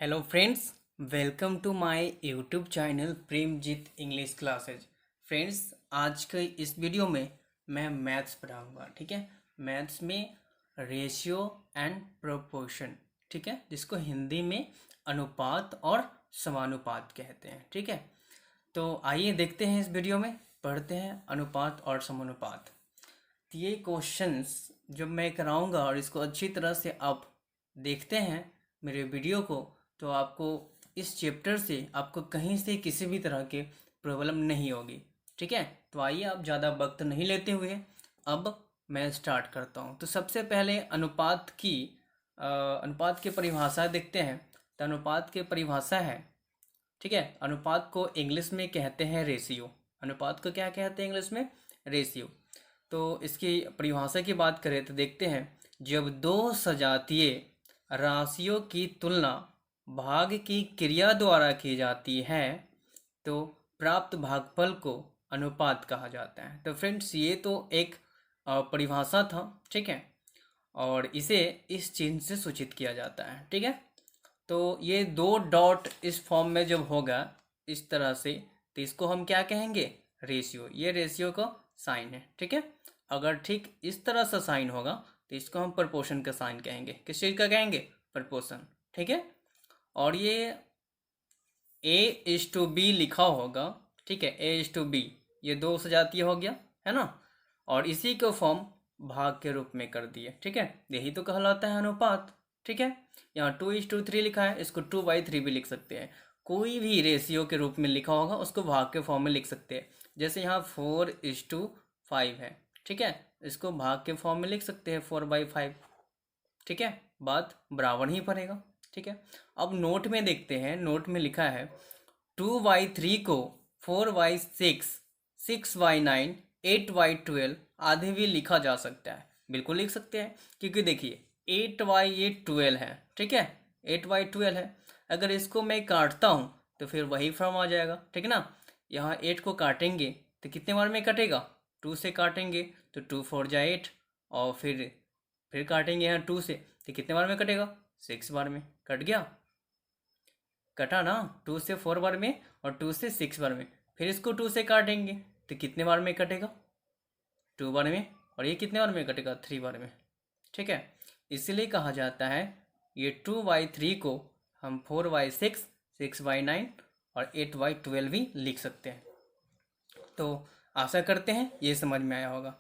Hello friends, welcome to my YouTube channel Premjit English classes. Friends, आज के इस video में मैं मैथ्स पढ़ाऊंगा। ठीक है, मैथ्स में रेशियो एंड प्रोपोर्शन, ठीक है, जिसको हिंदी में अनुपात और समानुपात कहते हैं। ठीक है, तो आइए देखते हैं, इस वीडियो में पढ़ते हैं अनुपात और समानुपात। तो ये क्वेश्चंस जब मैं कराऊंगा और इसको अच्छी तरह से आप देखते हैं मेरे वीडियो को, तो आपको इस चैप्टर से आपको कहीं से किसी भी तरह के प्रॉब्लम नहीं होगी। ठीक है, तो आइए, आप ज़्यादा वक्त नहीं लेते हुए अब मैं स्टार्ट करता हूँ। तो सबसे पहले अनुपात की परिभाषा देखते हैं। तो अनुपात की परिभाषा है, ठीक है, अनुपात को इंग्लिश में कहते हैं रेशियो। अनुपात को क्या कहते हैं इंग्लिश में? रेशियो। तो इसकी परिभाषा की बात करें तो देखते हैं, जब दो सजातीय राशियों की तुलना भाग की क्रिया द्वारा की जाती है तो प्राप्त भागफल को अनुपात कहा जाता है। तो फ्रेंड्स, ये तो एक परिभाषा था, ठीक है, और इसे इस चिन्ह से सूचित किया जाता है। ठीक है, तो ये दो डॉट इस फॉर्म में जब होगा इस तरह से, तो इसको हम क्या कहेंगे? रेशियो। ये रेशियो का साइन है। ठीक है, अगर ठीक इस तरह से साइन होगा तो इसको हम प्रपोर्शन का साइन कहेंगे। किस चीज़ का कहेंगे? प्रपोर्शन। ठीक है, और ये A:B लिखा होगा। ठीक है, A:B, ये दो सजातीय हो गया, है ना, और इसी को फॉर्म भाग के रूप में कर दिए। ठीक है, यही तो कहलाता है अनुपात। ठीक है, यहाँ 2:3 लिखा है, इसको 2/3 भी लिख सकते हैं। कोई भी रेशियो के रूप में लिखा होगा उसको भाग के फॉर्म में लिख सकते हैं। जैसे यहाँ 4:5 है, ठीक है, इसको भाग के फॉर्म में लिख सकते हैं 4/5। ठीक है, बात बराबर ही पड़ेगा। ठीक है, अब नोट में देखते हैं। नोट में लिखा है 2/3 को 4/6, 6/9, 8/12 आदि भी लिखा जा सकता है। बिल्कुल लिख सकते हैं, क्योंकि देखिए 8/12 है। ठीक है, 8/12 है। अगर इसको मैं काटता हूँ तो फिर वही फॉर्म आ जाएगा। ठीक है ना, यहाँ 8 को काटेंगे तो कितने बार में कटेगा? 2 से काटेंगे तो 2×4 = 8, और फिर काटेंगे यहाँ 2 से तो कितने बार में कटेगा? 6 बार में। कट गया, कटा ना, 2 से 4 बार में और 2 से 6 बार में। फिर इसको 2 से काटेंगे तो कितने बार में कटेगा? 2 बार में। और ये कितने बार में कटेगा? 3 बार में। ठीक है, इसलिए कहा जाता है ये 2/3 को हम 4/6, 6/9 और 8/12 भी लिख सकते हैं। तो आशा करते हैं ये समझ में आया होगा।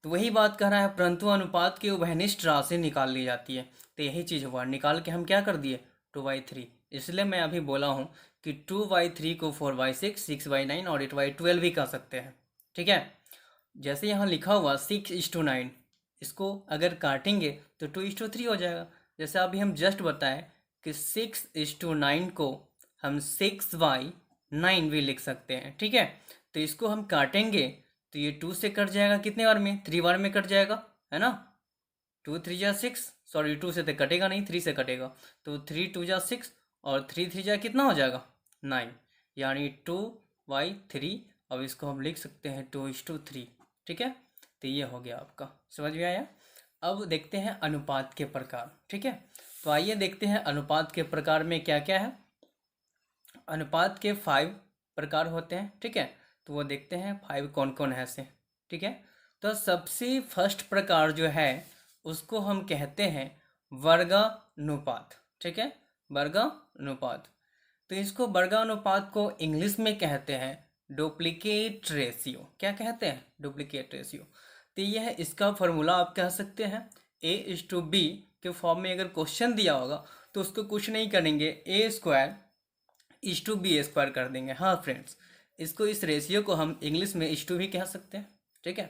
तो वही बात कह रहा है, परंतु अनुपात की उभयनिष्ठ राशि निकाल ली जाती है। तो यही चीज़ हुआ, निकाल के हम क्या कर दिए? 2/3। इसलिए मैं अभी बोला हूँ कि 2/3 को 4/6, 6/9 और 8/12 भी कह सकते हैं। ठीक है, जैसे यहाँ लिखा हुआ 6:9, इसको अगर काटेंगे तो 2:3 हो जाएगा। जैसे अभी हम जस्ट बताएं कि 6:9 को हम 6/9 भी लिख सकते हैं। ठीक है, तो इसको हम काटेंगे तो ये 2 से कट जाएगा, कितने बार में? 3 बार में कट जाएगा, है ना। 2×3 = 6, सॉरी 2 से तो कटेगा नहीं, 3 से कटेगा। तो 3×2 = 6 और 3×3 कितना हो जाएगा? 9, यानी 2/3। अब इसको हम लिख सकते हैं 2:3। ठीक है, तो ये हो गया आपका। समझ में आया? अब देखते हैं अनुपात के प्रकार। ठीक है, तो आइए देखते हैं अनुपात के प्रकार में क्या क्या है। अनुपात के 5 प्रकार होते हैं। ठीक है, तो वो देखते हैं 5 कौन कौन है ऐसे। ठीक है, तो सबसे फर्स्ट प्रकार जो है उसको हम कहते हैं वर्गानुपात। ठीक है, वर्गानुपात। तो इसको वर्गानुपात को इंग्लिश में कहते हैं डुप्लीकेट रेशियो। क्या कहते हैं? Duplicate ratio. तो यह इसका फॉर्मूला आप कह सकते हैं A:B के फॉर्म में। अगर क्वेश्चन दिया होगा तो उसको कुछ नहीं करेंगे, A² = B² कर देंगे। हाँ फ्रेंड्स, इसको, इस रेशियो को हम इंग्लिश में इस टू भी कह सकते हैं। ठीक है,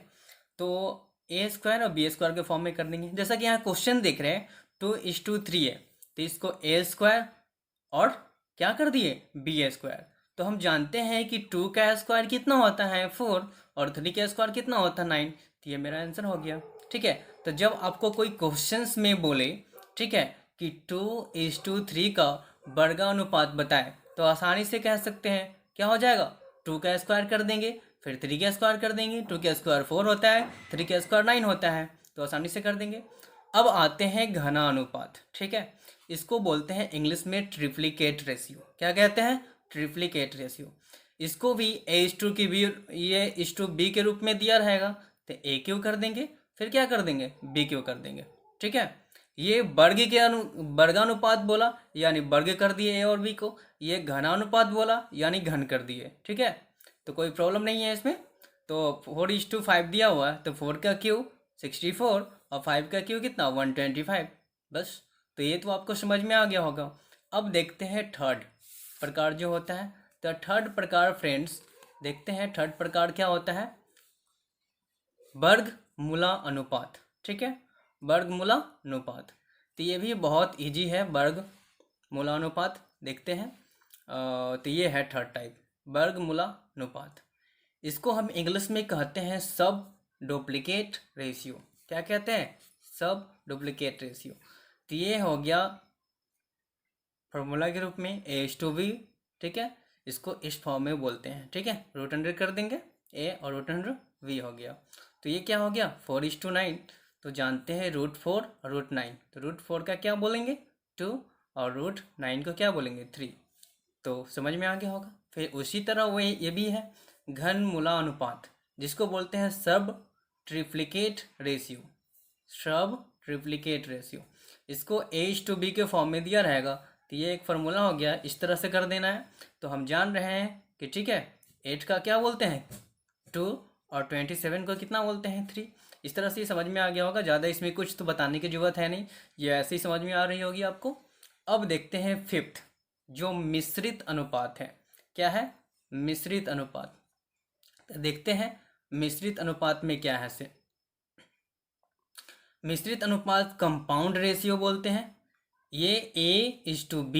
तो A² और B² के फॉर्म में कर देंगे। जैसा कि यहाँ क्वेश्चन देख रहे हैं 2:3 है, तो इसको A² और क्या कर दिए? B²। तो हम जानते हैं कि 2 का स्क्वायर कितना होता है? 4, और 3 का स्क्वायर कितना होता है? 9। तो ये मेरा आंसर हो गया। ठीक है, तो जब आपको कोई क्वेश्चंस में बोले, ठीक है, कि 2:3 का वर्गानुपात बताए, तो आसानी से कह सकते हैं क्या हो जाएगा? 2 का स्क्वायर कर देंगे, फिर 3 का स्क्वायर कर देंगे। 2 का स्क्वायर 4 होता है, 3 का स्क्वायर 9 होता है, तो आसानी से कर देंगे। अब आते हैं घना अनुपात। ठीक है, इसको बोलते हैं इंग्लिश में ट्रिप्लिकेट रेशियो। क्या कहते हैं? Triplicate ratio. इसको भी A:2 की भी ये A:B के रूप में दिया रहेगा, तो A क्यू कर देंगे, फिर क्या कर देंगे? B क्यू कर देंगे। ठीक है, ये वर्गानुपात बोला यानी वर्ग कर दिए A और B को, ये घनानुपात बोला यानी घन कर दिए। ठीक है, तो कोई प्रॉब्लम नहीं है इसमें। तो 4:5 दिया हुआ है, तो 4 का क्यू 64 और 5 का क्यू कितना? 125। बस, तो ये तो आपको समझ में आ गया होगा। अब देखते हैं थर्ड प्रकार जो होता है। तो थर्ड प्रकार फ्रेंड्स, देखते हैं थर्ड प्रकार क्या होता है? वर्गमूला अनुपात। ठीक है, वर्गमूला अनुपात। तो ये भी बहुत इजी है, वर्गमूला अनुपात। देखते हैं, तो ये है थर्ड टाइप, वर्गमूला अनुपात। इसको हम इंग्लिश में कहते हैं सब डुप्लीकेट रेशियो। क्या कहते हैं? सब डुप्लीकेट रेशियो। तो ये हो गया फॉर्मूला के रूप में A:B। ठीक है, इसको इस फॉर्म में बोलते हैं। ठीक है, रूट अंडर कर देंगे A और रूट अंडर V हो गया। तो ये क्या हो गया? 4:9। तो जानते हैं √4 और √9। तो √4 का क्या बोलेंगे? 2 और √9 को क्या बोलेंगे? 3। तो समझ में आ गया होगा। फिर उसी तरह वो ये भी है घनमूला अनुपात, जिसको बोलते हैं सब ट्रिप्लिकेट रेशियो। सब ट्रिप्लिकेट रेशियो, इसको A:B के फॉर्म में दिया रहेगा। तो ये एक फार्मूला हो गया, इस तरह से कर देना है। तो हम जान रहे हैं कि ठीक है, 8 का क्या बोलते हैं? 2 और 27 को कितना बोलते हैं? 3। इस तरह से समझ में आ गया होगा, ज़्यादा इसमें कुछ तो बताने की जरूरत है नहीं, ये ऐसे ही समझ में आ रही होगी आपको। अब देखते हैं फिफ्थ, जो मिश्रित अनुपात है। क्या है? मिश्रित अनुपात। तो देखते हैं मिश्रित अनुपात में क्या है से। मिश्रित अनुपात कंपाउंड रेशियो बोलते हैं। ये A:B,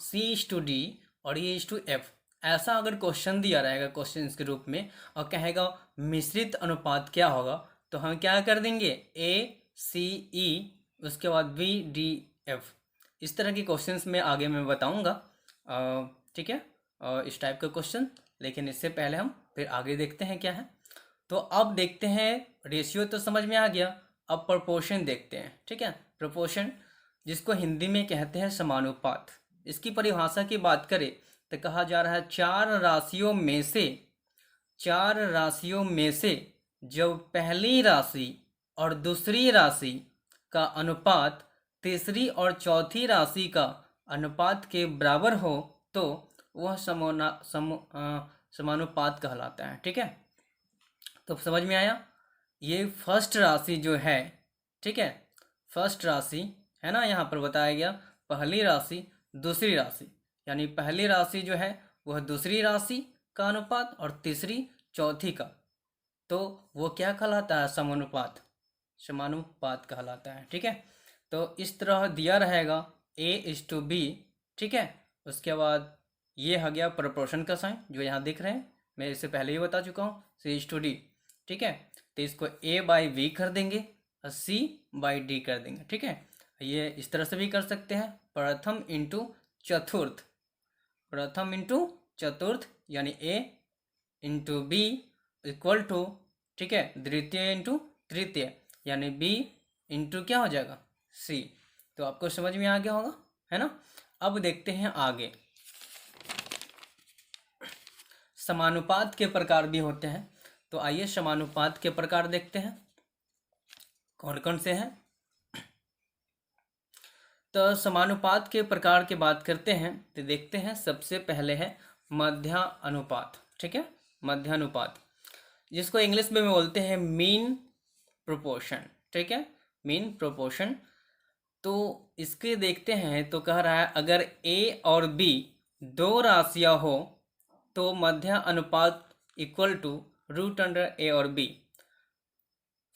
C:D और A:F, ऐसा अगर क्वेश्चन दिया रहेगा क्वेश्चन के रूप में और कहेगा मिश्रित अनुपात क्या होगा, तो हम क्या कर देंगे? ACE, उसके बाद BDF। इस तरह के क्वेश्चंस में आगे मैं बताऊंगा। ठीक है, इस टाइप का क्वेश्चन। लेकिन इससे पहले हम फिर आगे देखते हैं क्या है। तो अब देखते हैं, रेशियो तो समझ में आ गया, अब प्रोपोर्शन देखते हैं। ठीक है, प्रोपोर्शन, जिसको हिंदी में कहते हैं समानुपात। इसकी परिभाषा की बात करें तो कहा जा रहा है चार राशियों में से जब पहली राशि और दूसरी राशि का अनुपात तीसरी और चौथी राशि का अनुपात के बराबर हो तो वह समानुपात कहलाता है। ठीक है, तो समझ में आया। ये फर्स्ट राशि जो है, ठीक है, फर्स्ट राशि है ना, यहाँ पर बताया गया पहली राशि दूसरी राशि, यानी पहली राशि जो है वह दूसरी राशि का अनुपात और तीसरी चौथी का, तो वो क्या कहलाता है? समानुपात कहलाता है। ठीक है, तो इस तरह दिया रहेगा A:B। ठीक है, उसके बाद ये हो गया प्रोपोर्शन का साइन जो यहाँ दिख रहे हैं, मैं इससे पहले ही बता चुका हूँ, C:D। ठीक है, तो इसको A/V कर देंगे और C/D कर देंगे। ठीक है, ये इस तरह से भी कर सकते हैं, प्रथम इंटू चतुर्थ यानी A:B इक्वल टू, ठीक है, द्वितीय इंटू तृतीय यानी B इंटू क्या हो जाएगा? C। तो आपको समझ में आ गया होगा, है ना। अब देखते हैं आगे, समानुपात के प्रकार भी होते हैं। तो आइए समानुपात के प्रकार देखते हैं कौन कौन से हैं। तो समानुपात के प्रकार की बात करते हैं तो देखते हैं, सबसे पहले है मध्यानुपात। ठीक है, मध्यानुपात, जिसको इंग्लिश में बोलते हैं मीन प्रोपोर्शन। ठीक है, मीन प्रोपोर्शन। तो इसके देखते हैं, तो कह रहा है अगर A और B दो राशियां हो तो मध्य अनुपात इक्वल टू √A और B।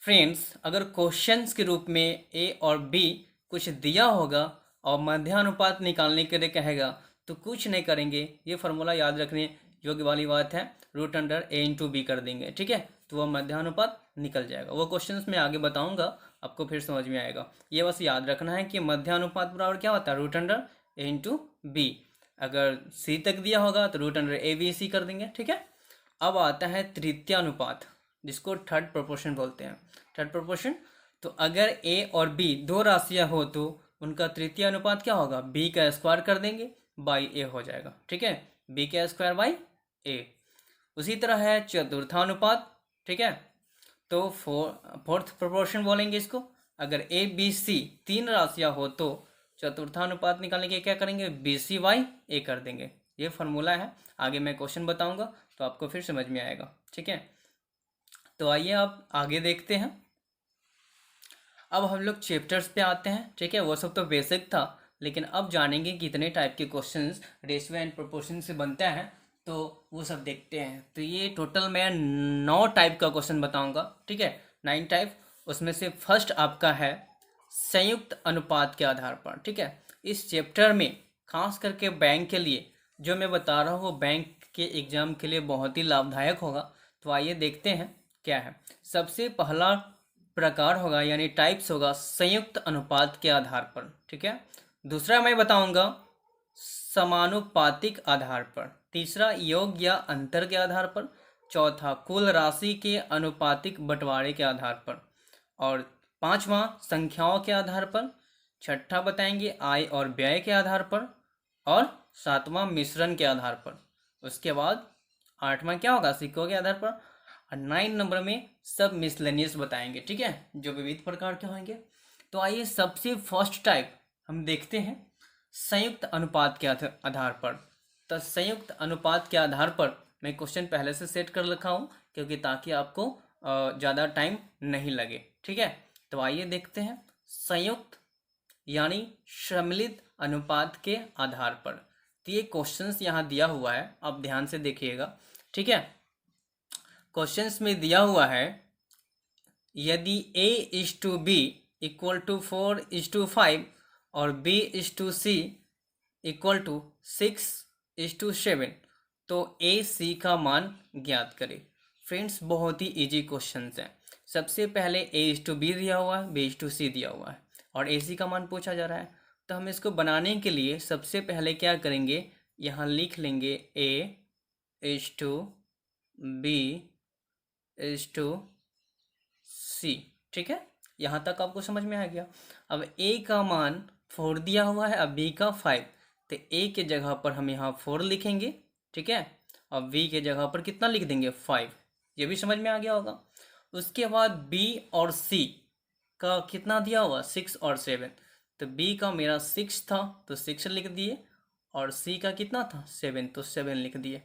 फ्रेंड्स, अगर क्वेश्चंस के रूप में A और B कुछ दिया होगा और मध्यानुपात निकालने के लिए कहेगा तो कुछ नहीं करेंगे, ये फार्मूला याद रखने योग्य वाली बात है, √A/B कर देंगे। ठीक है, तो वह मध्यानुपात निकल जाएगा। वो क्वेश्चंस में आगे बताऊंगा, आपको फिर समझ में आएगा। ये बस याद रखना है कि मध्यानुपात बराबर क्या होता है? √A/B। अगर C तक दिया होगा तो √ABC कर देंगे। ठीक है, अब आता है तृतीय अनुपात, जिसको थर्ड प्रोपोर्शन बोलते हैं। थर्ड प्रोपोर्शन, तो अगर A और B दो राशियां हो तो उनका तृतीय अनुपात क्या होगा, बी का स्क्वायर कर देंगे बाई ए हो जाएगा, ठीक है, बी का स्क्वायर बाई ए। उसी तरह है चतुर्थानुपात, ठीक है, तो फोर्थ प्रोपोर्शन बोलेंगे इसको। अगर ए बी सी तीन राशियां हो तो चतुर्थानुपात निकालने के क्या करेंगे, बी सी बाई ए कर देंगे। ये फार्मूला है, आगे मैं क्वेश्चन बताऊंगा तो आपको फिर समझ में आएगा, ठीक है। तो आइए आप आगे देखते हैं। अब हम लोग चैप्टर्स पे आते हैं, ठीक है, वो सब तो बेसिक था, लेकिन अब जानेंगे कितने टाइप के क्वेश्चंस रेशियो एंड प्रोपोर्शन से बनते हैं, तो वो सब देखते हैं। तो ये टोटल मैं 9 टाइप का क्वेश्चन बताऊंगा, ठीक है, 9 टाइप। उसमें से फर्स्ट आपका है संयुक्त अनुपात के आधार पर, ठीक है। इस चैप्टर में खास करके बैंक के लिए जो मैं बता रहा हूँ वो बैंक के एग्जाम के लिए बहुत ही लाभदायक होगा। तो आइए देखते हैं क्या है। सबसे पहला प्रकार होगा यानी टाइप्स होगा संयुक्त अनुपात के आधार पर, ठीक है। दूसरा मैं बताऊंगा समानुपातिक आधार पर। तीसरा योग या अंतर के आधार पर। चौथा कुल राशि के अनुपातिक बंटवारे के आधार पर। और पांचवा संख्याओं के आधार पर। छठा बताएंगे आय और व्यय के आधार पर। और सातवां मिश्रण के आधार पर। उसके बाद आठवां क्या होगा, सिक्कों के आधार पर। और 9 नंबर में सब मिसलेनियस बताएंगे, ठीक है, जो विविध प्रकार के होंगे। तो आइए सबसे फर्स्ट टाइप हम देखते हैं संयुक्त अनुपात के आधार पर। तो संयुक्त अनुपात के आधार पर मैं क्वेश्चन पहले से सेट कर रखा हूँ, क्योंकि ताकि आपको ज़्यादा टाइम नहीं लगे, ठीक है। तो आइए देखते हैं संयुक्त यानी सम्मिलित अनुपात के आधार पर। तो ये क्वेश्चंस यहाँ दिया हुआ है, आप ध्यान से देखिएगा, ठीक है। क्वेश्चंस में दिया हुआ है यदि a is to b equal to 4:5 और b is to C equal to 6:7 तो a c का मान ज्ञात करें। फ्रेंड्स बहुत ही इजी क्वेश्चंस हैं। सबसे पहले a इज टू बी दिया हुआ है, b इज टू सी दिया हुआ है और a c का मान पूछा जा रहा है। तो हम इसको बनाने के लिए सबसे पहले क्या करेंगे, यहाँ लिख लेंगे a is to b is to C, ठीक है। यहाँ तक आपको समझ में आ गया। अब a का मान 4 दिया हुआ है, अब b का 5, तो a के जगह पर हम यहाँ 4 लिखेंगे, ठीक है, और b के जगह पर कितना लिख देंगे 5। ये भी समझ में आ गया होगा। उसके बाद b और c का कितना दिया हुआ 6 और 7, तो b का मेरा 6 था तो 6 लिख दिए और c का कितना था 7 तो 7 लिख दिए।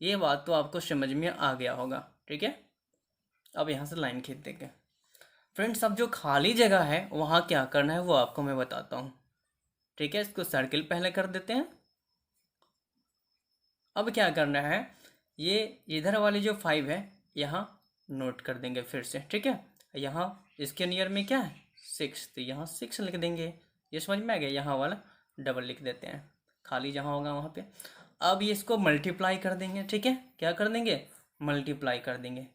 ये बात तो आपको समझ में आ गया होगा, ठीक है। अब यहाँ से लाइन खींच देंगे। फ्रेंड्स अब जो खाली जगह है वहाँ क्या करना है वो आपको मैं बताता हूँ, ठीक है। इसको सर्किल पहले कर देते हैं। अब क्या करना है, ये इधर वाली जो 5 है यहाँ नोट कर देंगे फिर से, ठीक है। यहाँ इसके नियर में क्या है 6, तो यहाँ 6 लिख देंगे। ये समझ में आ गया, यहाँ वाला डबल लिख देते हैं, खाली जहाँ होगा वहाँ पे। अब ये इसको मल्टीप्लाई कर देंगे, ठीक है, क्या कर देंगे मल्टीप्लाई कर देंगे।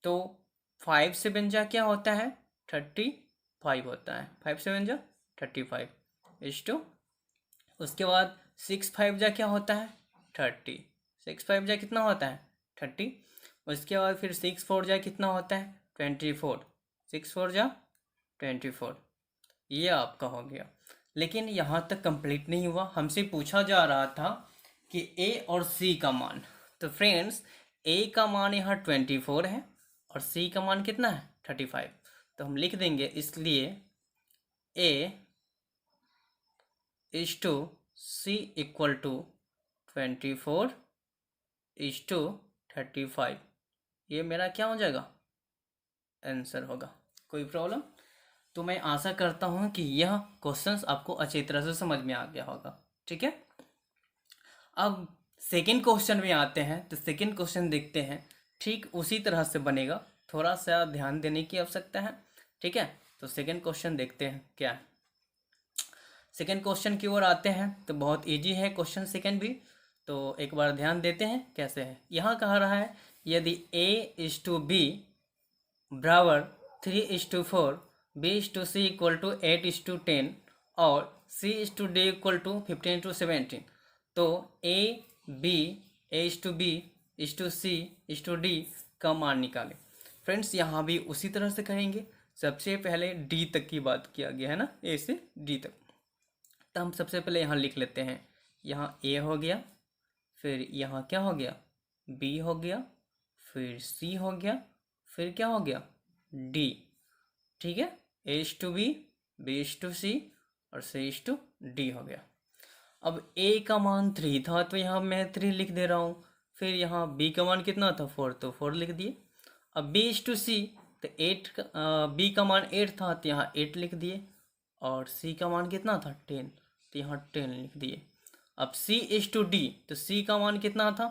तो 5 से जा क्या होता है 35 होता है, 5 से जा 35 इज टू, उसके बाद 6 5 जा क्या होता है 30, 6 5 जा कितना होता है 30, उसके बाद फिर 6 4 जा कितना होता है 24, 6 4 जा 24। ये आपका हो गया। लेकिन यहाँ तक कंप्लीट नहीं हुआ, हमसे पूछा जा रहा था कि ए और सी का मान। तो फ्रेंड्स ए का मान यहाँ 24 है और सी का मान कितना है 35, तो हम लिख देंगे इसलिए A is to C equal to 24 is to 35। ये मेरा क्या हो जाएगा आंसर होगा। कोई प्रॉब्लम? तो मैं आशा करता हूँ कि यह क्वेश्चंस आपको अच्छी तरह से समझ में आ गया होगा, ठीक है। अब सेकंड क्वेश्चन में आते हैं। तो सेकंड क्वेश्चन देखते हैं, ठीक उसी तरह से बनेगा, थोड़ा सा ध्यान देने की आवश्यकता है, ठीक है। तो सेकंड क्वेश्चन देखते हैं क्या है। सेकंड क्वेश्चन की ओर आते हैं। तो बहुत इजी है क्वेश्चन सेकंड भी, तो एक बार ध्यान देते हैं कैसे है। यहाँ कहा रहा है यदि a इज टू बी बराबर 3:4, b/c इक्वल टू 8:10 और c/d इक्वल टू 15:17, तो a/b/c/d का मान निकालें। फ्रेंड्स यहाँ भी उसी तरह से करेंगे। सबसे पहले डी तक की बात किया गया है ना, ए से डी तक। तो हम सबसे पहले यहाँ लिख लेते हैं। यहाँ ए हो गया, फिर यहाँ क्या हो गया, बी हो गया, फिर सी हो गया, फिर क्या हो गया, डी। ठीक है, A is to B is to C और सी इज टू डी हो गया। अब ए का मान 3 था तो यहाँ मैं 3 लिख दे रहा हूँ। फिर यहाँ बी का मान कितना था, 4, तो 4 लिख दिए। अब बी इज टू सी तो 8 बी का मान 8 था तो यहाँ 8 लिख दिए। और सी का मान कितना था, 10, तो यहाँ 10 लिख दिए। अब सी इज टू डी तो सी का मान कितना था,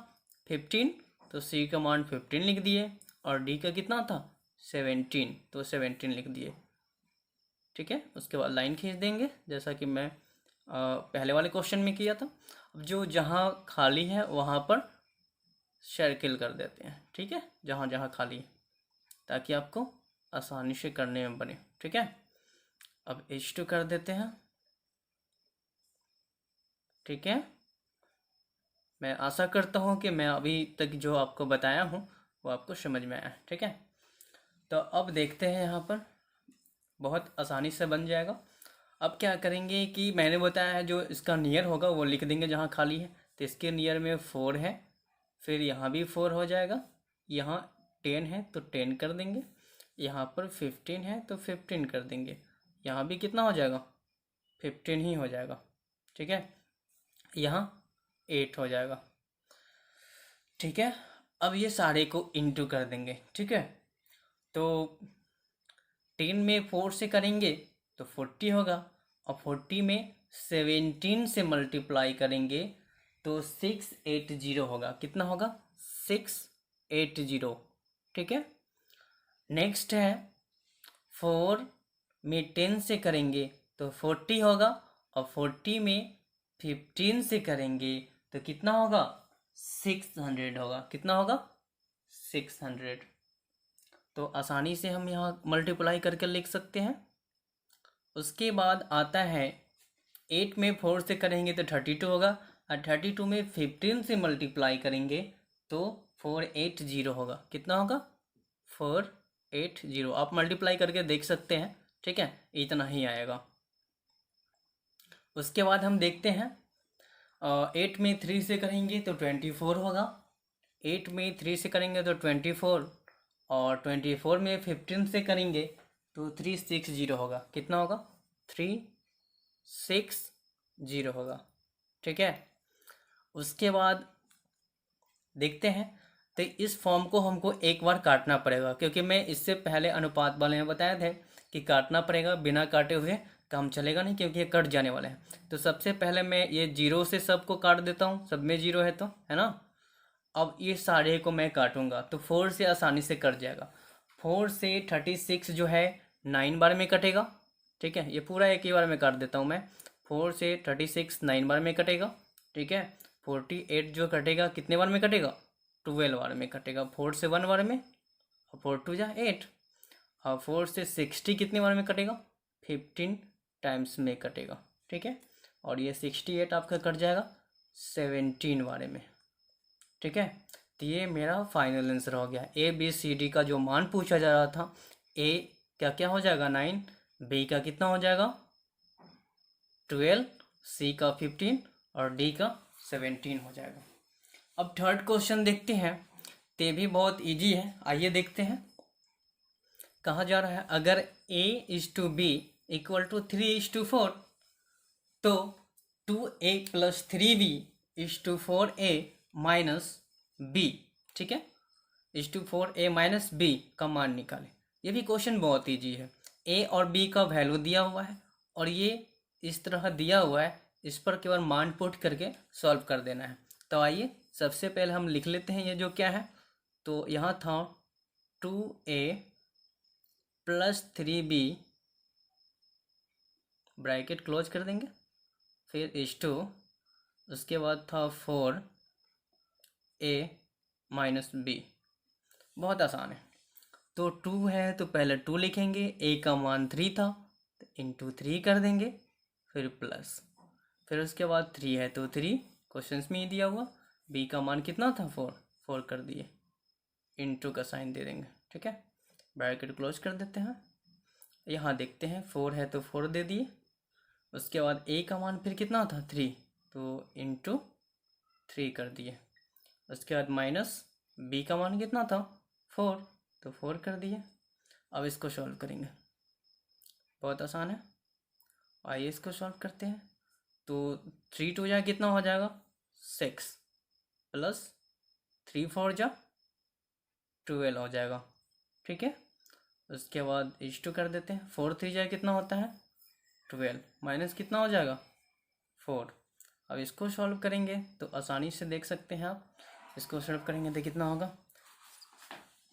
15, तो सी का मान 15 लिख दिए। और डी का कितना था, 17, तो 17 लिख दिए। ठीक है, उसके बाद लाइन खींच देंगे जैसा कि मैं पहले वाले क्वेश्चन में किया था। अब जो जहाँ खाली है वहाँ पर सर्किल कर देते हैं। ठीक है, जहाँ जहाँ खाली है, ताकि आपको आसानी से करने में बने। ठीक है, अब H2 कर देते हैं। ठीक है, मैं आशा करता हूँ कि मैं अभी तक जो आपको बताया हूँ वो आपको समझ में आया। ठीक है, तो अब देखते हैं, यहाँ पर बहुत आसानी से बन जाएगा। अब क्या करेंगे कि मैंने बताया है जो इसका नियर होगा वो लिख देंगे जहाँ खाली है। तो इसके नियर में 4 है, फिर यहाँ भी 4 हो जाएगा। यहाँ 10 है तो 10 कर देंगे। यहाँ पर 15 है तो 15 कर देंगे। यहाँ भी कितना हो जाएगा, 15 ही हो जाएगा। ठीक है, यहाँ 8 हो जाएगा। ठीक है, अब ये सारे को इंटू कर देंगे। ठीक है, तो 10 में 4 से करेंगे तो 40 होगा, और 40 में 17 से मल्टीप्लाई करेंगे तो 680 होगा। कितना होगा, 680। ठीक है, नेक्स्ट है 4 में 10 से करेंगे तो 40 होगा, और 40 में 15 से करेंगे तो कितना होगा, 600 होगा। कितना होगा, 600। तो आसानी से हम यहाँ मल्टीप्लाई करके लिख सकते हैं। उसके बाद आता है 8 में 4 से करेंगे तो 32 होगा, और 32 में 15 से मल्टीप्लाई करेंगे तो 480 होगा। कितना होगा, 480। आप मल्टीप्लाई करके देख सकते हैं। ठीक है, इतना ही आएगा। उसके बाद हम देखते हैं 8 में 3 से करेंगे तो 24 होगा। 8 में 3 से करेंगे तो 24, और 24 में 15 से करेंगे तो 360 होगा। कितना होगा, 360 होगा। ठीक है, उसके बाद देखते हैं, तो इस फॉर्म को हमको एक बार काटना पड़ेगा, क्योंकि मैं इससे पहले अनुपात वाले में बताया था कि काटना पड़ेगा। बिना काटे हुए काम चलेगा नहीं, क्योंकि ये कट जाने वाले हैं। तो सबसे पहले मैं ये 0 से सबको काट देता हूँ, सब में 0 है तो, है ना। अब ये सारे को मैं काटूंगा तो 4 से आसानी से कट जाएगा। 4 से 36 जो है 9 बार में कटेगा। ठीक है, ये पूरा एक ही बार में काट देता हूँ मैं। 4 से 36 9 बार में कटेगा। ठीक है, 48 जो कटेगा कितने बार में कटेगा, 12 बार में कटेगा। 4 से 1 बार में, और 4 2 जा 8। और 4 से 60 कितने बार में कटेगा, 15 टाइम्स में कटेगा। ठीक है, और ये 68 आपका कट जाएगा 17 बारे में। ठीक है, तो ये मेरा फाइनल आंसर हो गया। ए बी सी डी का जो मान पूछा जा रहा था, ए क्या क्या हो जाएगा 9, बी का कितना हो जाएगा 12, सी का 15 और डी का 17 हो जाएगा। अब थर्ड क्वेश्चन देखते हैं, ते भी बहुत इजी है। आइए देखते हैं, कहा जा रहा है अगर a is to b equal to 3:4 तो 2a + 3b is to 4a minus B. ठीक है, is to 4a minus B का मान निकालें। ये भी क्वेश्चन बहुत ईजी है। a और b का वैल्यू दिया हुआ है और ये इस तरह दिया हुआ है, इस पर केवल मान पुट करके सॉल्व कर देना है। तो आइए सबसे पहले हम लिख लेते हैं ये जो क्या है। तो यहाँ था 2a + 3b, ब्रैकेट क्लोज कर देंगे, फिर इज टू, उसके बाद था 4a माइनस बी। बहुत आसान है। तो 2 है तो पहले 2 लिखेंगे, a का मान 3 था तो इंटू 3 कर देंगे, फिर प्लस, फिर उसके बाद 3 है तो 3, क्वेश्चन में ही दिया हुआ। b का मान कितना था 4 कर दिए, इंटू का साइन दे देंगे। ठीक है, ब्रैकेट क्लोज कर देते हैं। यहाँ देखते हैं 4 है तो 4 दे दिए, उसके बाद ए का मान फिर कितना था 3, तो इंटू 3 कर दिए। उसके बाद माइनस बी का मान कितना था 4, तो 4 कर दिए। अब इसको सॉल्व करेंगे, बहुत आसान है। आइए इसको सॉल्व करते हैं। तो 3 टू जा कितना हो जाएगा 6 प्लस 3 4 जा 12 हो जाएगा, ठीक है। उसके बाद h2 कर देते हैं। 4 3 जा कितना होता है 12 माइनस कितना हो जाएगा 4। अब इसको सॉल्व करेंगे तो आसानी से देख सकते हैं आप। इसको सॉल्व करेंगे तो कितना होगा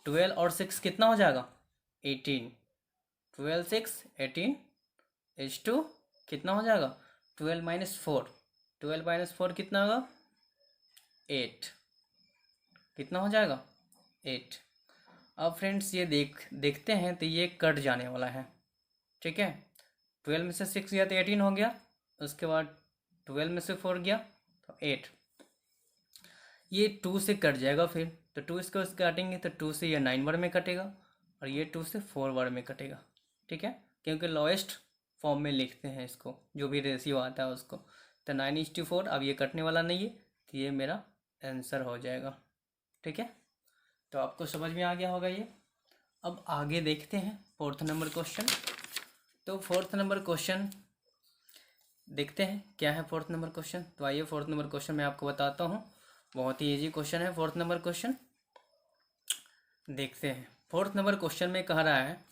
12 और 6 कितना हो जाएगा 18, 12 6 18, h2 कितना हो जाएगा 12 माइनस 4, 12 माइनस 4 कितना होगा 8, कितना हो जाएगा 8। अब फ्रेंड्स ये देखते हैं तो ये कट जाने वाला है, ठीक है। 12 में से 6 गया तो 18 हो गया। उसके बाद 12 में से 4 गया तो 8। ये 2 से कट जाएगा फिर, तो 2 इसको काटेंगे तो 2 से ये 9 बार में कटेगा और ये 2 से 4 बार में कटेगा, ठीक है। क्योंकि लोएस्ट फॉर्म में लिखते हैं इसको, जो भी रेशियो आता है उसको। तो 9:4। अब ये कटने वाला नहीं है तो ये मेरा आंसर हो जाएगा, ठीक है। तो आपको समझ में आ गया होगा ये। अब आगे देखते हैं 4th नंबर क्वेश्चन। तो 4th नंबर क्वेश्चन देखते हैं क्या है 4th नंबर क्वेश्चन। तो आइए 4th नंबर क्वेश्चन मैं आपको बताता हूँ। बहुत ही इजी क्वेश्चन है 4th नंबर क्वेश्चन, देखते हैं। 4th नंबर क्वेश्चन में कह रहा है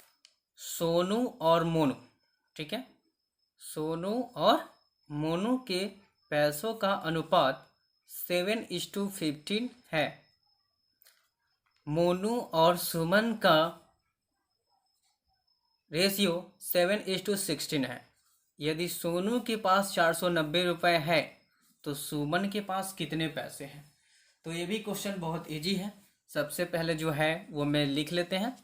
सोनू और मोनू, ठीक है। सोनू और मोनू के पैसों का अनुपात 7:15 है। मोनू और सुमन का रेशियो 7:16 है। यदि सोनू के पास 490 रुपये है तो सुमन के पास कितने पैसे हैं। तो ये भी क्वेश्चन बहुत इजी है। सबसे पहले जो है वो मैं लिख लेते हैं,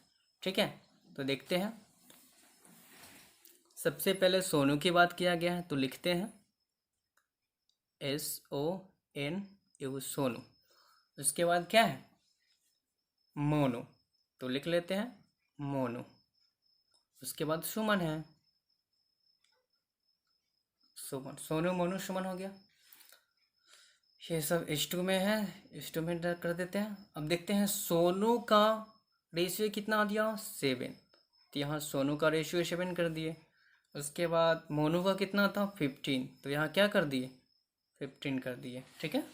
ठीक है। तो देखते हैं, सबसे पहले सोनू की बात किया गया है तो लिखते हैं SONU सोनू। उसके बाद क्या है मोनू, तो लिख लेते हैं मोनू। उसके बाद सुमन है, सुमन। सोनू मोनू सुमन हो गया। ये सब H2 में है, H2 में कर देते हैं। अब देखते हैं सोनू का रेशियो कितना दिया 7, तो यहाँ सोनू का रेशियो 7 कर दिए। उसके बाद मोनू का कितना था 15, तो यहाँ क्या कर दिए 15 कर दिए, ठीक है।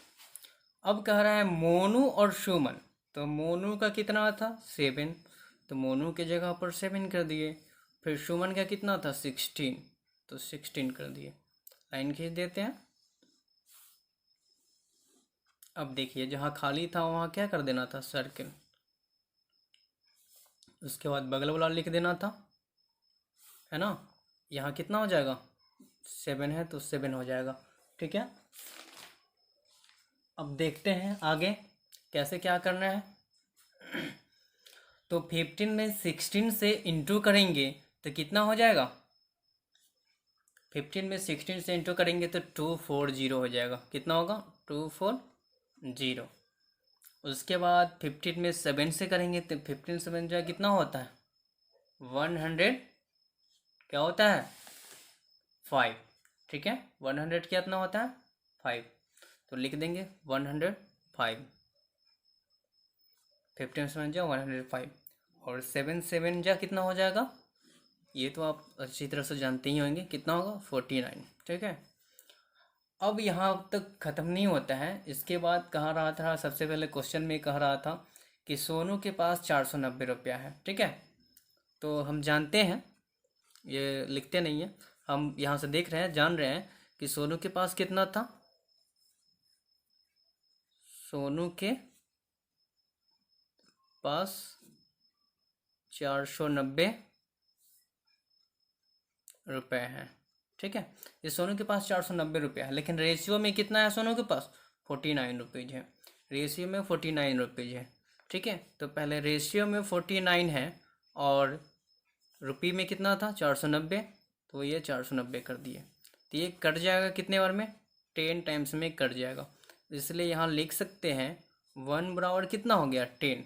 अब कह रहा है मोनू और सुमन, तो मोनू का कितना था 7, तो मोनू के जगह पर 7 कर दिए। फिर सुमन का कितना था 16, तो 16 कर दिए। लाइन खींच देते हैं। अब देखिए जहाँ खाली था वहाँ क्या कर देना था सर्किल। उसके बाद बगल वाला लिख देना था, है ना। यहाँ कितना हो जाएगा 7 है तो 7 हो जाएगा, ठीक है। अब देखते हैं आगे कैसे क्या करना है। तो 15 में 16 से इंटू करेंगे तो कितना हो जाएगा 15 में 16 से इंटू करेंगे तो 240 हो जाएगा। कितना होगा 240। उसके बाद 15 में 7 से करेंगे तो 15 7 जो है कितना होता है 100, क्या होता है 5, ठीक है। 100 कितना होता है 5, तो लिख देंगे 105। 15 7 जा 105 और 7 7 जा कितना हो जाएगा, ये तो आप अच्छी तरह से जानते ही होंगे, कितना होगा 49, ठीक है। अब यहाँ तक ख़त्म नहीं होता है। इसके बाद कह रहा था, सबसे पहले क्वेश्चन में कह रहा था कि सोनू के पास 490 रुपया है, ठीक है। तो हम जानते हैं, ये लिखते नहीं है, हम यहाँ से देख रहे हैं, जान रहे हैं कि सोनू के पास कितना था। सोनू के पास 490 रुपये हैं, ठीक है। ये सोनू के पास 490 रुपया है, लेकिन रेशियो में कितना है सोनू के पास 49 रुपीज़ है। रेशियो में 49 रुपीज़ है, ठीक है। तो पहले रेशियो में 49 है और रुपये में कितना था 490, तो ये 490 कर दिए। तो ये कट जाएगा कितने बार में 10 टाइम्स में कट जाएगा। इसलिए यहाँ लिख सकते हैं 1 बराबर कितना हो गया 10,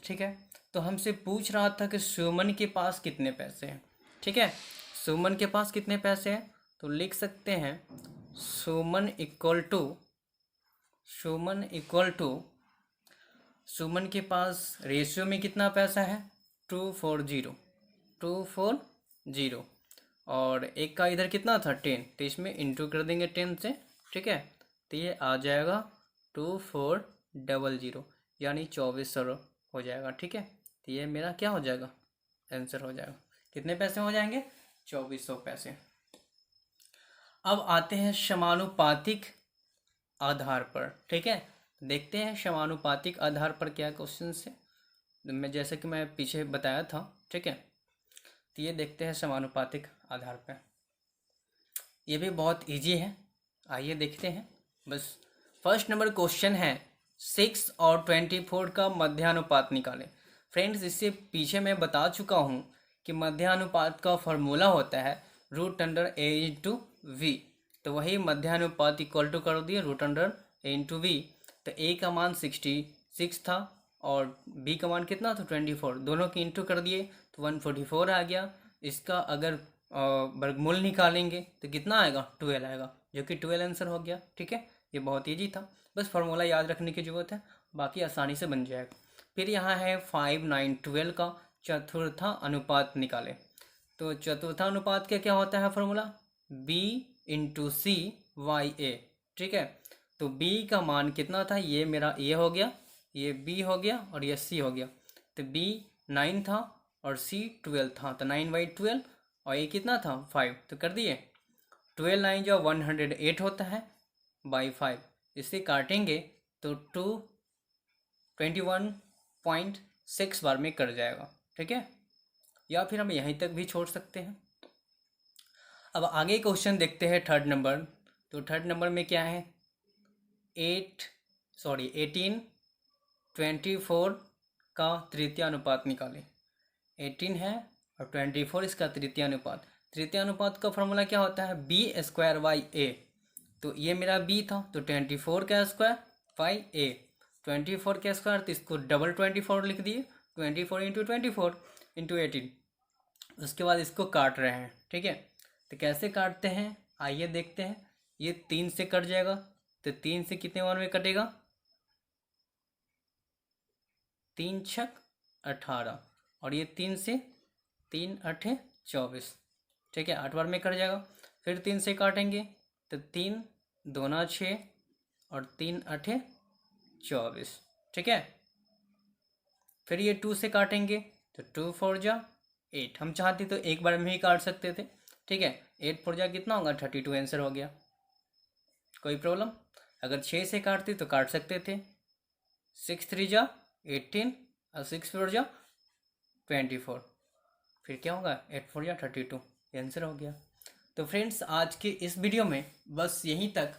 ठीक है। तो हमसे पूछ रहा था कि सुमन के पास कितने पैसे हैं, ठीक है। सुमन के पास कितने पैसे हैं, तो लिख सकते हैं सुमन के पास रेशियो में कितना पैसा है, 240 और एक का इधर कितना था 10, तो इसमें इंटू कर देंगे 10 से, ठीक है। तो ये आ जाएगा 2400 यानी 2400 हो जाएगा, ठीक है। तो ये मेरा क्या हो जाएगा, आंसर हो जाएगा। कितने पैसे हो जाएंगे, 2400 पैसे। अब आते हैं समानुपातिक आधार पर, ठीक है। देखते हैं समानुपातिक आधार पर क्या क्वेश्चन है, मैं जैसे कि मैं पीछे बताया था, ठीक है। तो ये देखते हैं समानुपातिक आधार पर, ये भी बहुत इजी है, आइए देखते हैं। बस फर्स्ट नंबर क्वेश्चन है 6 और 24 का मध्यानुपात निकालें। फ्रेंड्स, इससे पीछे मैं बता चुका हूँ कि मध्यानुपात का फॉर्मूला होता है √a/v। तो वही मध्यानुपात इक्वल टू कर दिए √a/v। तो a का मान 66 था और b का मान कितना था 24, दोनों की इंटू कर दिए तो 144 आ गया। इसका अगर वर्गमूल निकालेंगे तो कितना आएगा, 12 आएगा, जो कि 12 आंसर हो गया, ठीक है। ये बहुत ईजी था, बस फार्मूला याद रखने की ज़रूरत है, बाकी आसानी से बन जाएगा। फिर यहाँ है 5, 9, 12 का चतुर्था अनुपात निकाले। तो चतुर्था अनुपात का क्या होता है फार्मूला, b/c/a, ठीक है। तो b का मान कितना था, ये मेरा a हो गया, ये b हो गया और ये c हो गया। तो b 9 था और c 12 था, तो 9/12 और ये कितना था 5, तो कर दिए 12 9 जो 108 होता है बाई 5, इसे काटेंगे तो 21.6 बार में कट जाएगा, ठीक है। या फिर हम यहीं तक भी छोड़ सकते हैं। अब आगे क्वेश्चन देखते हैं थर्ड नंबर। तो थर्ड नंबर में क्या है, 18 24 का तृतीय अनुपात निकालें। 18 है और 24 इसका तृतीय अनुपात। तृतीय अनुपात का फॉर्मूला क्या होता है, b² तो ये मेरा b था, तो 24 का स्क्वायर बाई a, 24 का स्क्वायर, तो इसको डबल 24 लिख दिए, 24 इंटू 24 इंटू 18। उसके बाद इसको काट रहे हैं, ठीक है। तो कैसे काटते हैं आइए देखते हैं। ये 3 से कट जाएगा, तो 3 से कितने बार में कटेगा, 3 छक 18 और ये 3 से 3 8 24, ठीक है, 8 बार में कट जाएगा। फिर 3 से काटेंगे तो 3 2 6 और 3 8 24, ठीक है। फिर ये 2 से काटेंगे तो 2 4 जा 8, हम चाहते तो एक बार में ही काट सकते थे, ठीक है। 8 4 जा कितना होगा 32 आंसर हो गया, कोई प्रॉब्लम। अगर 6 से काटते तो काट सकते थे, 6 3 जा 18 और 6 4 जा 24, फिर क्या होगा 8 4 जा 32, आंसर हो गया। तो फ्रेंड्स, आज के इस वीडियो में बस यहीं तक।